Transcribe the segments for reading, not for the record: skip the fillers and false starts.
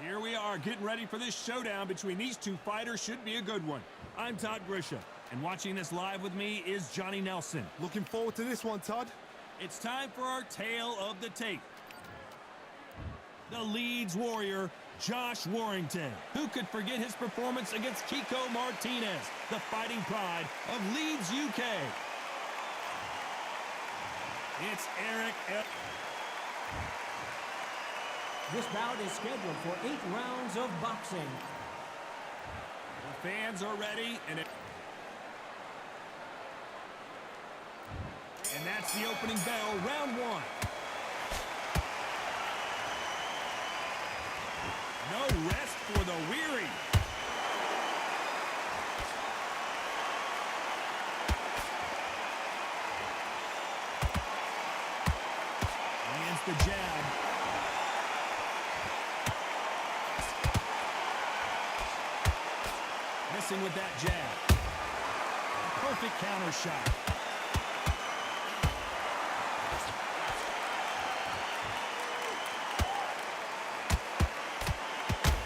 Here we are, getting ready for this showdown between these two fighters. Should be a good one. I'm Todd Grisham, and watching this live with me is Johnny Nelson. Looking forward to this one, Todd. It's time for our tale of the tape. The Leeds Warrior, Josh Warrington. Who could forget his performance against Kiko Martinez, the fighting pride of Leeds, UK? It's Erik. This bout is scheduled for 8 rounds of boxing. The fans are ready, and that's the opening bell, round 1. No rest for the weary. Lands the jab. Missing with that jab. Perfect counter shot.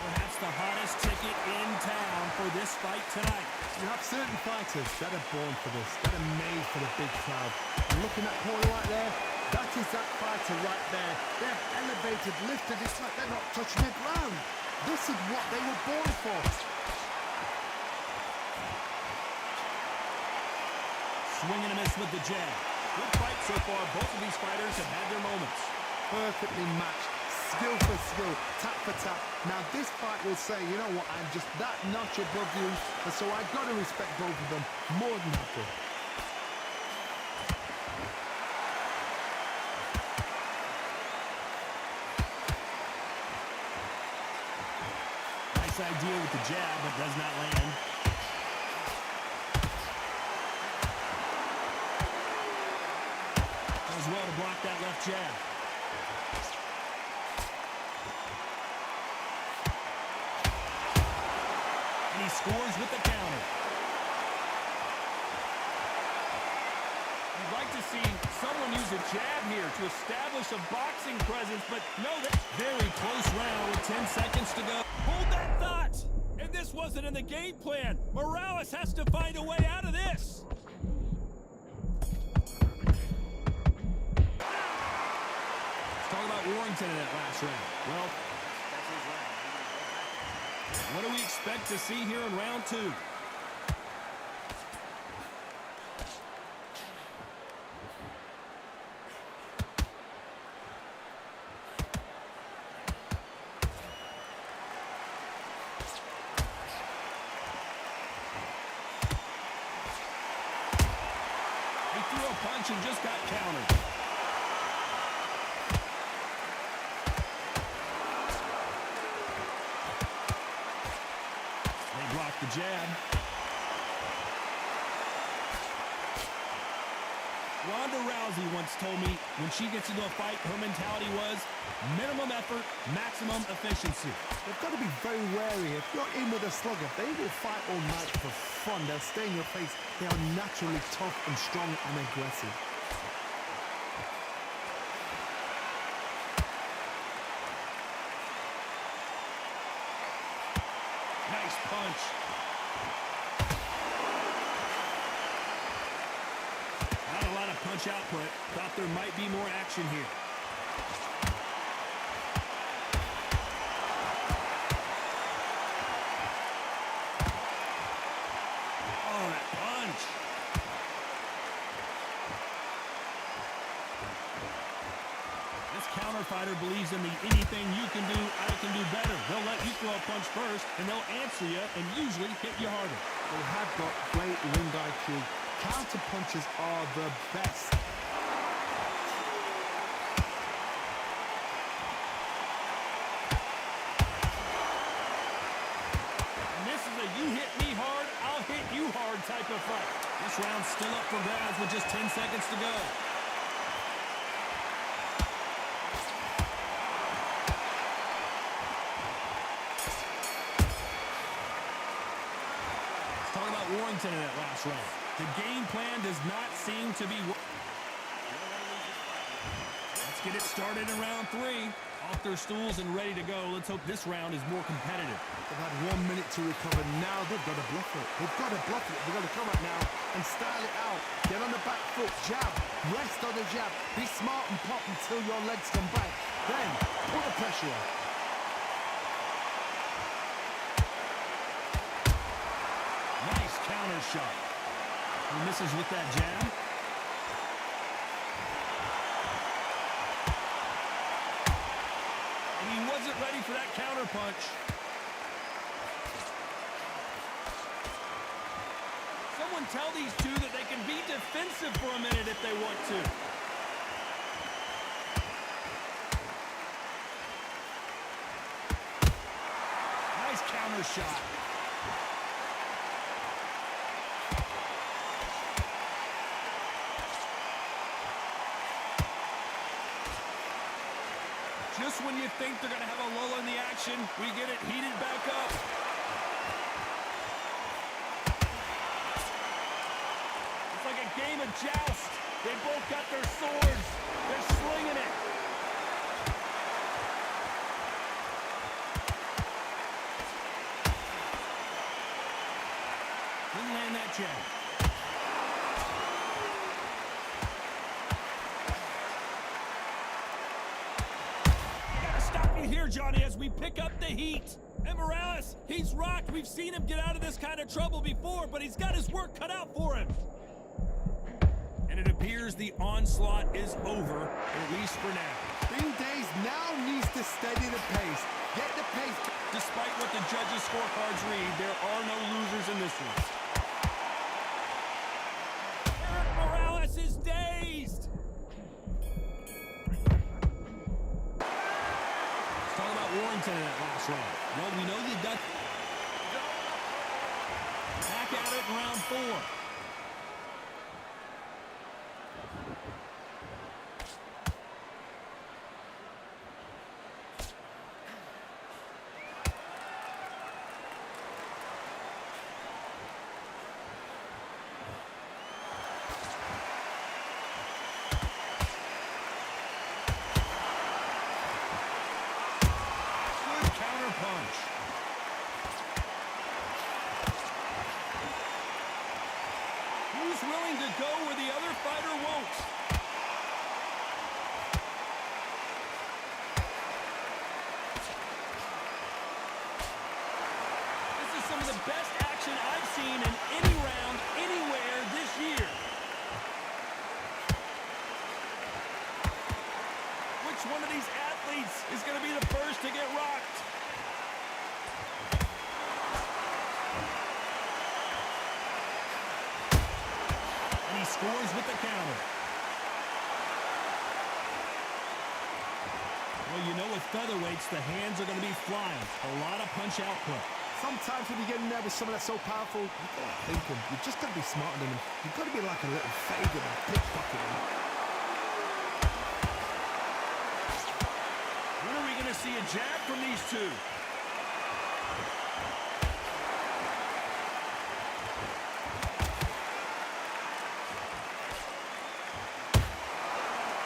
Perhaps the hottest ticket in town for this fight tonight. You have certain fighters that are born for this, that are made for the big crowd. And looking at corner right there, that is that fighter right there. They've elevated, lifted, it's like they're not touching the ground. This is what they were born for. Swing and a miss with the jab. Good fight so far. Both of these fighters have had their moments. Perfectly matched, skill for skill, tap for tap. Now this fight will say, you know what, I'm just that notch above you, and so I've got to respect both of them more than happy. Nice idea with the jab, but does not land. Does well to block that left jab. And he scores with the counter. You'd like to see someone use a jab here to establish a boxing presence, but no, that's very close round with 10 seconds to go. Hold that thought! And this wasn't in the game plan. Morales has to find a way out of this. Talk about Warrington in that last round. Well, what do we expect to see here in round 2? He threw a punch and just got countered. Block the jab. Ronda Rousey once told me when she gets into a fight, her mentality was minimum effort, maximum efficiency. They've got to be very wary. If you're in with a slugger, they will fight all night for fun. They'll stay in your face. They are naturally tough and strong and aggressive. Nice punch. Not a lot of punch output. Thought there might be more action here. Oh, that punch. This counter fighter believes in the anything you can do, I can do better. They'll let you throw a punch first, and they'll answer you and usually hit you harder. They have got great ring IQ. Counter punches are the best. And this is a you hit me hard, I'll hit you hard type of fight. This round's still up for grabs with just 10 seconds to go. Warrington in that last round. The game plan does not seem to be. That's get it started in round 3. Off their stools and ready to go. Let's hope this round is more competitive. They've had 1 minute to recover. Now they've got to bluff it. They've got to bluff it. They've got to come up now and style it out. Get on the back foot, jab, rest on the jab. Be smart and pop until your legs come back. Then put the pressure on. Nice counter shot. He misses with that jab. And he wasn't ready for that counter punch. Someone tell these two that they can be defensive for a minute if they want to. Nice counter shot. Just when you think they're going to have a lull in the action, we get it heated back up. It's like a game of joust. They both got their swords. They're slinging it. Didn't land that jab. Here, Johnny, as we pick up the heat. And Morales, he's rocked. We've seen him get out of this kind of trouble before, but he's got his work cut out for him. And it appears the onslaught is over, at least for now. Green Days now needs to steady the pace. Get the pace. Despite what the judges' scorecards read, there are no losers in this one. Erik Morales is dazed. Warrington in that last round. Well, we know you got back at it in round 4. Punch. Who's willing to go where the other fighter won't? This is some of the best action I've seen in any round, anywhere this year. Which one of these athletes is going to be the first to get rocked? He scores with the counter. Well, you know with featherweights, the hands are going to be flying. A lot of punch output. Sometimes when you get in there with someone that's so powerful, you've got to think him. You've just got to be smarter than him. You've got to be like a little faggot and pickpocket him. When are we going to see a jab from these two?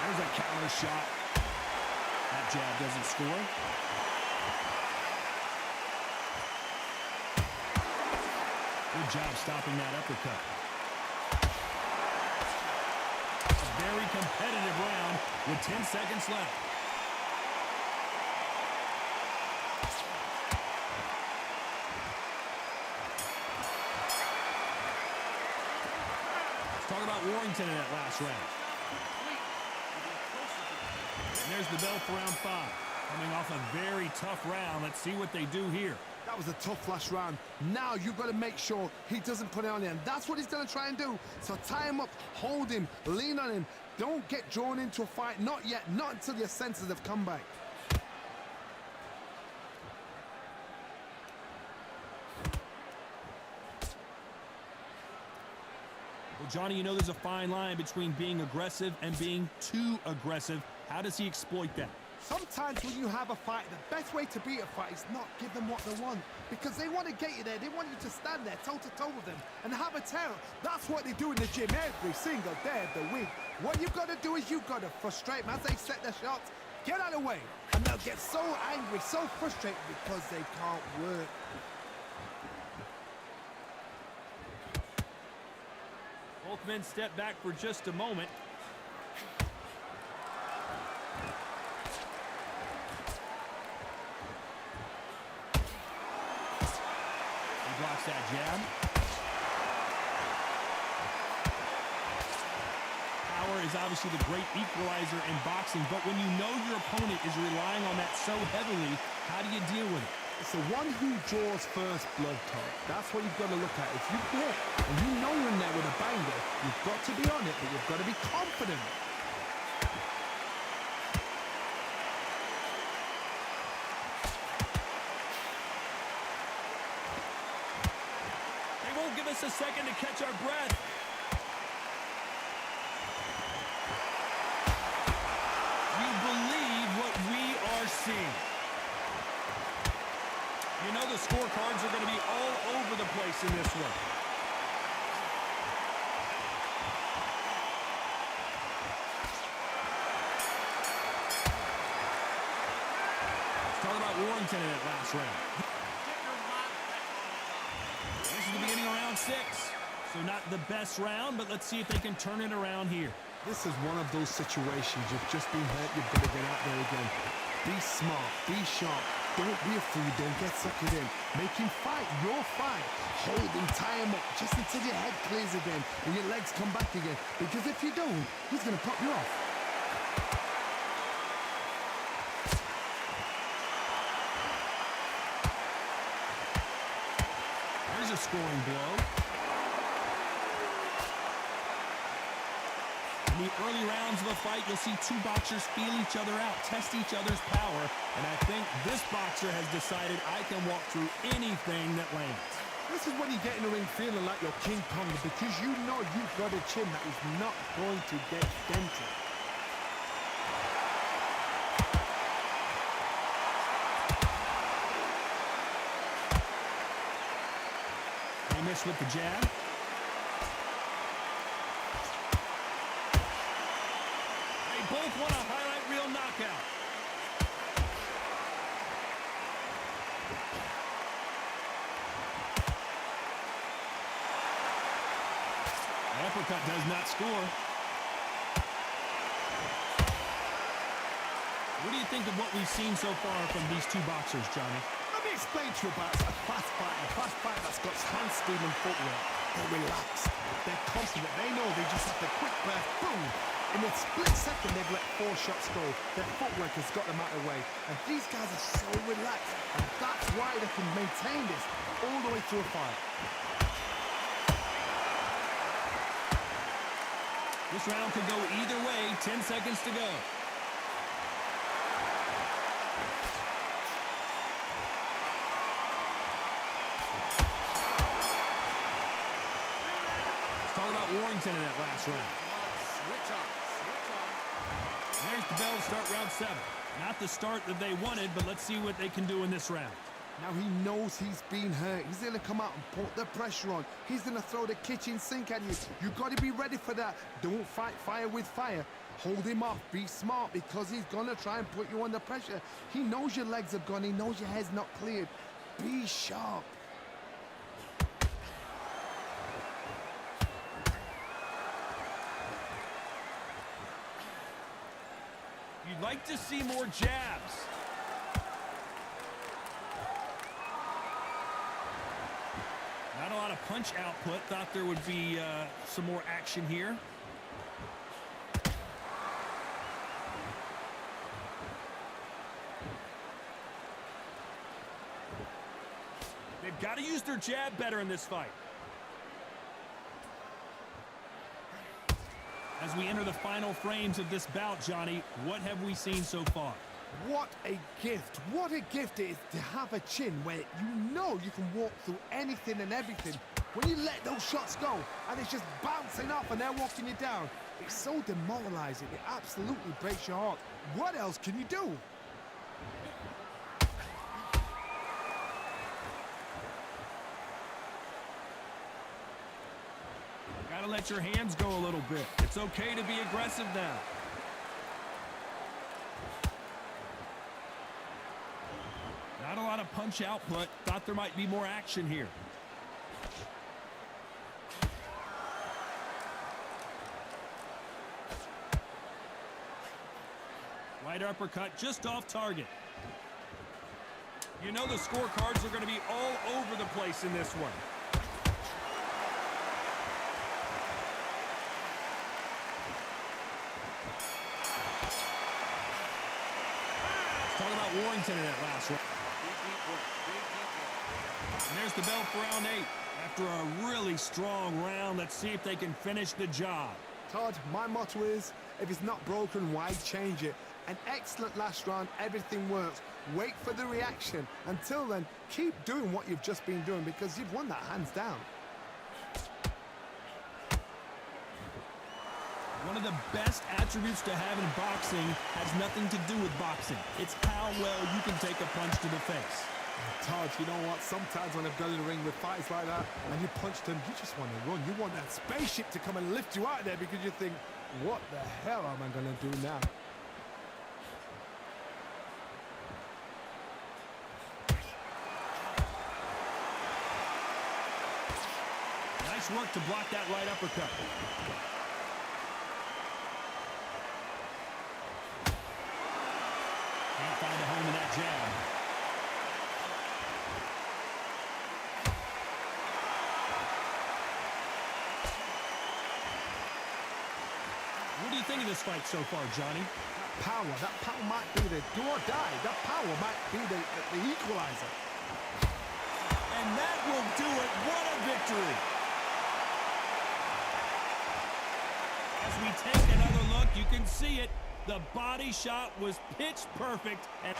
There's a counter shot. That jab doesn't score. Good job stopping that uppercut. A very competitive round with 10 seconds left. Let's talk about Warrington in that last round. And there's the bell for round 5. Coming off a very tough round. Let's see what they do here. That was a tough last round. Now you've got to make sure he doesn't put it on you. And that's what he's going to try and do. So tie him up, hold him, lean on him. Don't get drawn into a fight. Not yet. Not until your senses have come back. Well, Johnny, you know there's a fine line between being aggressive and being too aggressive. How does he exploit that? Sometimes when you have a fight, the best way to beat a fight is not give them what they want. Because they want to get you there. They want you to stand there toe-to-toe with them and have a tear. That's what they do in the gym every single day of the week. What you've got to do is you've got to frustrate them as they set their shots. Get out of the way. And they'll get so angry, so frustrated because they can't work. Both men step back for just a moment. Blocks that jab. Power is obviously the great equalizer in boxing, but when you know your opponent is relying on that so heavily, how do you deal with it? It's the one who draws first blood, Todd. That's what you've got to look at. If you hit and you know you're in there with a banger, you've got to be on it, but you've got to be confident. Give us a second to catch our breath. You believe what we are seeing. You know the scorecards are going to be all over the place in this one. Let's talk about Warrington in that last round. This is the beginning of round 6. So not the best round, but let's see if they can turn it around here. This is one of those situations. You've just been hurt. You've got to get out there again. Be smart. Be sharp. Don't be a fool. Don't get suckered in. Make him fight your fight. Hold him, tie him up, just until your head clears again and your legs come back again. Because if you don't, he's going to pop you off. There's a scoring blow. In the early rounds of a fight, you'll see two boxers feel each other out, test each other's power, and I think this boxer has decided I can walk through anything that lands. This is when you get in the ring feeling like you're King Kong because you know you've got a chin that is not going to get dented. They miss with the jab. They both want a highlight reel knockout. The uppercut does not score. What do you think of what we've seen so far from these two boxers, Johnny? Let me explain to you about a fast fight that's got hand speed and footwork. They're relaxed, they're confident, they know they just have the quick breath, boom! In a split second, they've let 4 shots go. Their footwork has got them out of the way. And these guys are so relaxed, and that's why they can maintain this all the way through a fight. This round could go either way. 10 seconds to go. Let's talk about Warrington in that last round. There's the bell to start round 7. Not the start that they wanted, but let's see what they can do in this round. Now he knows he's been hurt. He's going to come out and put the pressure on. He's going to throw the kitchen sink at you. You've got to be ready for that. Don't fight fire with fire. Hold him off. Be smart because he's going to try and put you under pressure. He knows your legs are gone. He knows your head's not cleared. Be sharp. You'd like to see more jabs. Not a lot of punch output. Thought there would be some more action here. They've got to use their jab better in this fight. As we enter the final frames of this bout, Johnny, what have we seen so far? What a gift. What a gift it is to have a chin where you know you can walk through anything and everything. When you let those shots go and it's just bouncing off and they're walking you down, it's so demoralizing. It absolutely breaks your heart. What else can you do? let your hands go a little bit. It's okay to be aggressive now. Not a lot of punch output. Thought there might be more action here. Right uppercut just off target. You know the scorecards are going to be all over the place in this one. Let's talk about Warrington in that last round. And there's the bell for round 8. After a really strong round, let's see if they can finish the job. Todd, my motto is, if it's not broken, why change it? An excellent last round, everything works. Wait for the reaction. Until then, keep doing what you've just been doing because you've won that hands down. One of the best attributes to have in boxing has nothing to do with boxing. It's how well you can take a punch to the face. Todd, you know what? Sometimes when I've gone in the ring with fights like that and you punch them, you just want to run. You want that spaceship to come and lift you out there because you think, what the hell am I going to do now? Nice work to block that right uppercut. Can't find a home in that jab. What do you think of this fight so far, Johnny? That power might be the do or die. That power might be the equalizer. And that will do it. What a victory. As we take another look, you can see it. The body shot was pitch perfect. And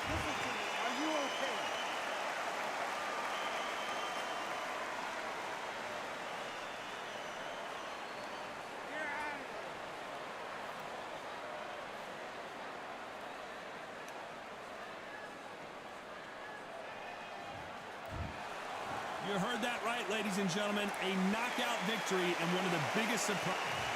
Listen to me. Are you okay? you heard that right, ladies and gentlemen. A knockout victory and one of the biggest surprises.